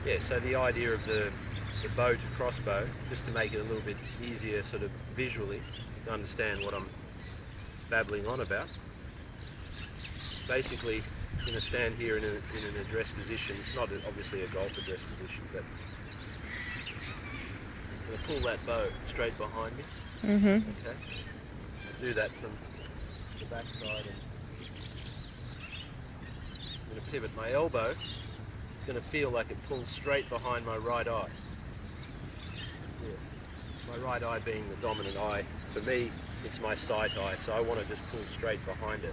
Yeah, so the idea of the bow to crossbow, just to make it a little bit easier sort of visually to understand what I'm babbling on about. Basically, I'm going to stand here in an address position. It's not obviously a golf address position, but I'm going to pull that bow straight behind me. Mm-hmm. Okay. I'll do that from the back side, and I'm going to pivot my elbow. It's going to feel like it pulls straight behind my right eye. Yeah. My right eye being the dominant eye. For me, it's my sight eye, so I want to just pull straight behind it.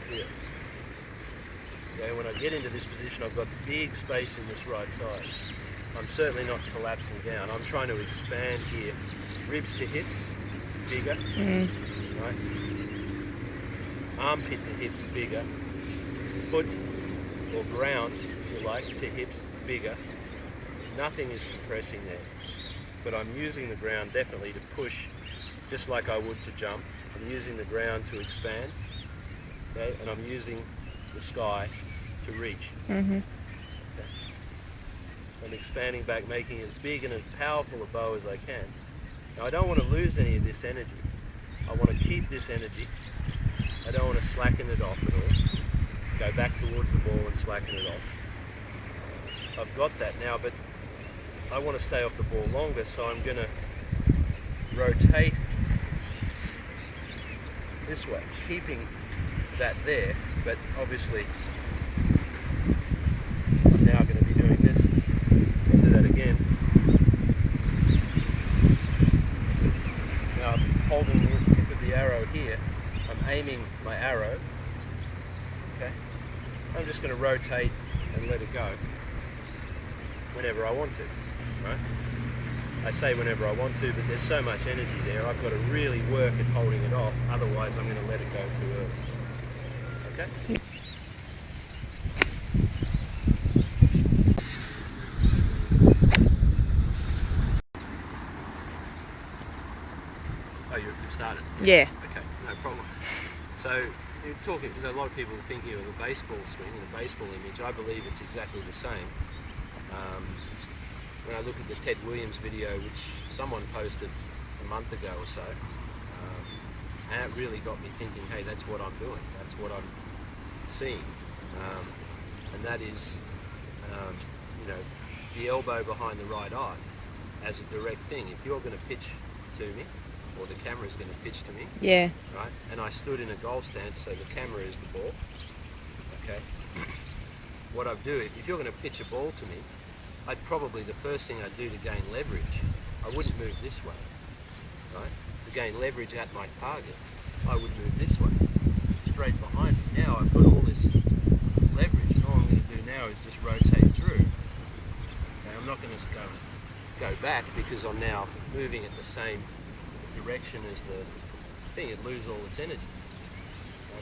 Here. Okay, when I get into this position, I've got big space in this right side. I'm certainly not collapsing down. I'm trying to expand here. Ribs to hips, bigger. Right? Armpit to hips, bigger. Foot or ground, if you like, to hips, bigger. Nothing is compressing there. But I'm using the ground definitely to push, just like I would to jump. I'm using the ground to expand. Okay, and I'm using the sky to reach. Mm-hmm. Okay. I'm expanding back, making as big and as powerful a bow as I can. Now I don't want to lose any of this energy. I want to keep this energy. I don't want to slacken it off at all. Go back towards the ball and slacken it off. I've got that now, but I want to stay off the ball longer, so I'm going to rotate this way, keeping that there, but obviously I'm now going to be doing this. I'll do that again. Now I'm holding the tip of the arrow here. I'm aiming my arrow. Okay. I'm just going to rotate and let it go whenever I want to. Right? I say whenever I want to, but there's so much energy there, I've got to really work at holding it off, otherwise I'm going to let it go too early. Okay? Oh, you've started? Yeah. Okay, no problem. So, you're talking, a lot of people are thinking of a baseball swing and a baseball image. I believe it's exactly the same. When I look at the Ted Williams video, which someone posted a month ago or so, and it really got me thinking, hey, that's what I'm doing, that's what I'm seeing, and that is, the elbow behind the right eye as a direct thing. If you're going to pitch to me, or the camera is going to pitch to me, Yeah. right, and I stood in a golf stance, so the camera is the ball, okay, what I'd do, if you're going to pitch a ball to me, I'd probably, the first thing I'd do to gain leverage, I wouldn't move this way, right? To gain leverage at my target, I would move this way, straight behind me. Now I've got all this leverage, and all I'm going to do now is just rotate through. Okay, I'm not going to go back because I'm now moving at the same direction as the thing. It'd lose all its energy.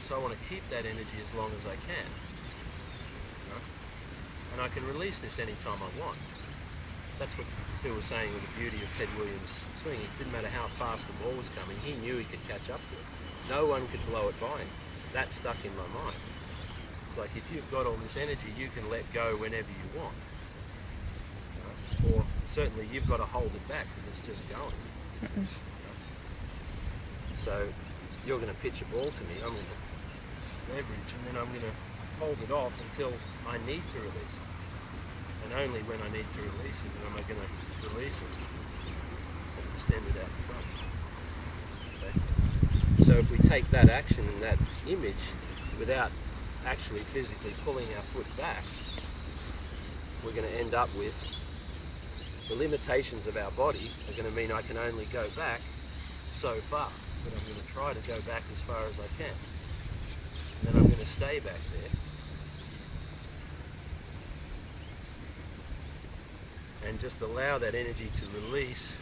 So I want to keep that energy as long as I can. And I can release this anytime I want. That's what Phil was saying with the beauty of Ted Williams' swing. It didn't matter how fast the ball was coming, he knew he could catch up to it. No one could blow it by him. That stuck in my mind. It's like, if you've got all this energy, you can let go whenever you want. Or certainly you've got to hold it back because it's just going. So you're going to pitch a ball to me, I'm going to leverage, and then I'm going to hold it off until I need to release it. And only when I need to release it am I going to release it and extend it out in front. Okay? So if we take that action and that image without actually physically pulling our foot back, we're going to end up with the limitations of our body are going to mean I can only go back so far, but I'm going to try to go back as far as I can. And then I'm going to stay back there. And just allow that energy to release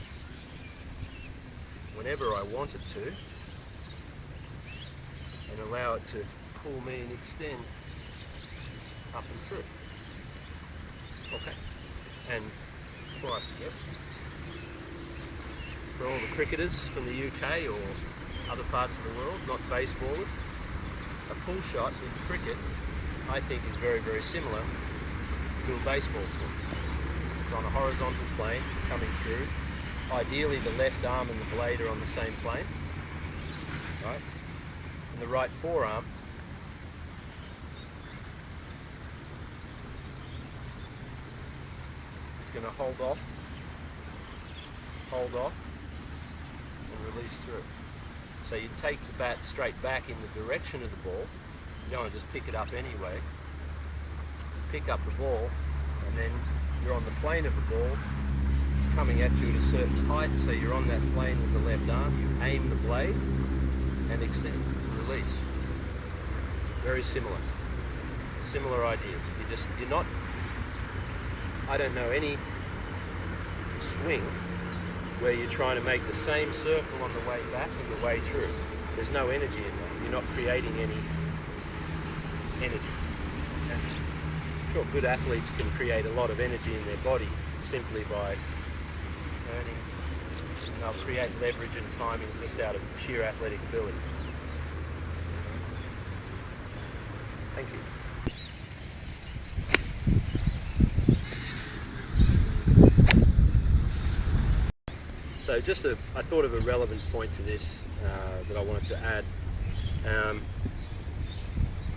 whenever I want it to, and allow it to pull me and extend up and through. Okay. And before I forget, for all the cricketers from the UK or other parts of the world, not baseballers, a pull shot in cricket I think is very, very similar to a baseball swing. It's on a horizontal plane coming through. Ideally the left arm and the blade are on the same plane, right? And the right forearm is going to hold off, and release through. So you take the bat straight back in the direction of the ball. You don't want to just pick it up anyway. You pick up the ball, and then you're on the plane of the ball. It's coming at you at a certain height, so you're on that plane with the left arm. You aim the blade and extend, release. Very similar. Similar idea. You're not. I don't know any swing where you're trying to make the same circle on the way back and the way through. There's no energy in that. You're not creating any energy. Sure, good athletes can create a lot of energy in their body simply by turning, and they'll create leverage and timing just out of sheer athletic ability. Thank you. So I thought of a relevant point to this that I wanted to add.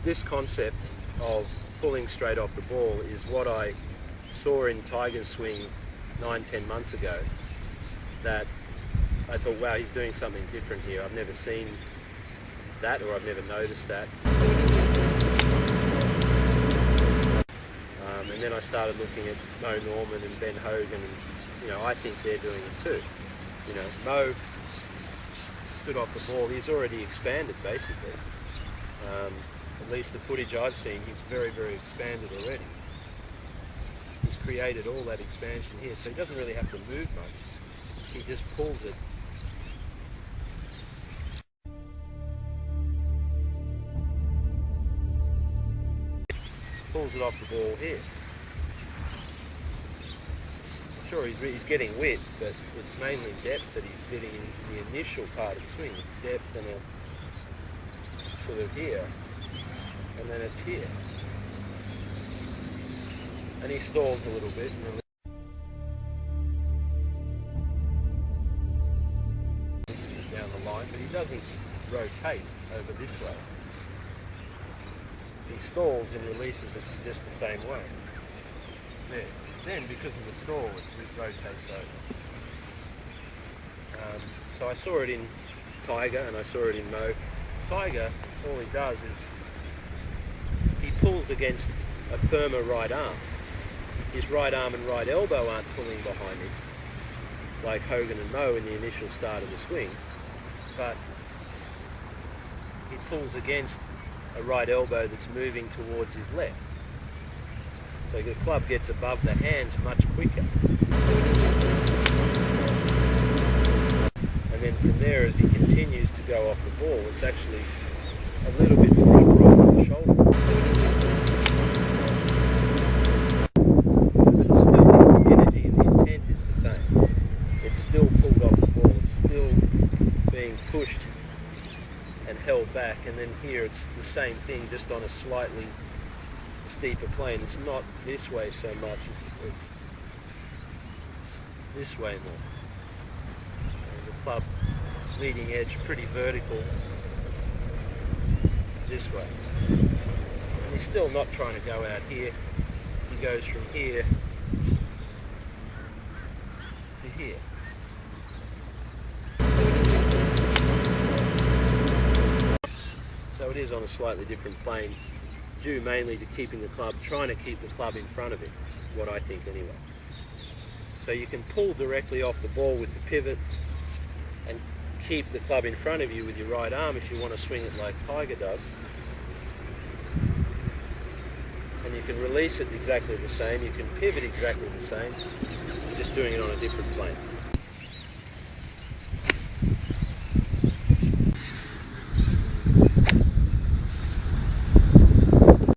This concept of pulling straight off the ball is what I saw in Tiger's swing 9-10 months ago, that I thought, wow, he's doing something different here. I've never seen that, or I've never noticed that. And then I started looking at Mo Norman and Ben Hogan, and I think they're doing it too. Mo stood off the ball. He's already expanded, basically. At least the footage I've seen, he's very, very expanded already. He's created all that expansion here, so he doesn't really have to move much. He just pulls it. Pulls it off the ball here. Sure, he's getting width, but it's mainly depth that he's getting in the initial part of the swing. It's depth and a sort of here, and then it's here. And he stalls a little bit and releases down the line, but he doesn't rotate over this way. He stalls and releases it just the same way. There. Then, because of the stall, it rotates over. So I saw it in Tiger and I saw it in Mo. Tiger, all he does is he pulls against a firmer right arm. His right arm and right elbow aren't pulling behind him, like Hogan and Mo in the initial start of the swing, but he pulls against a right elbow that's moving towards his left. So the club gets above the hands much quicker. And then from there, as he continues to go off the ball, it's actually a little bit more upright on the shoulder. But it's still, the energy and the intent is the same. It's still pulled off the ball. It's still being pushed and held back. And then here it's the same thing, just on a slightly steeper plane. It's not this way so much, it's this way more. And the club leading edge pretty vertical this way. And he's still not trying to go out here. He goes from here to here. So it is on a slightly different plane, due mainly to trying to keep the club in front of him, what I think anyway. So you can pull directly off the ball with the pivot and keep the club in front of you with your right arm if you want to swing it like Tiger does. And you can release it exactly the same, you can pivot exactly the same, you're just doing it on a different plane.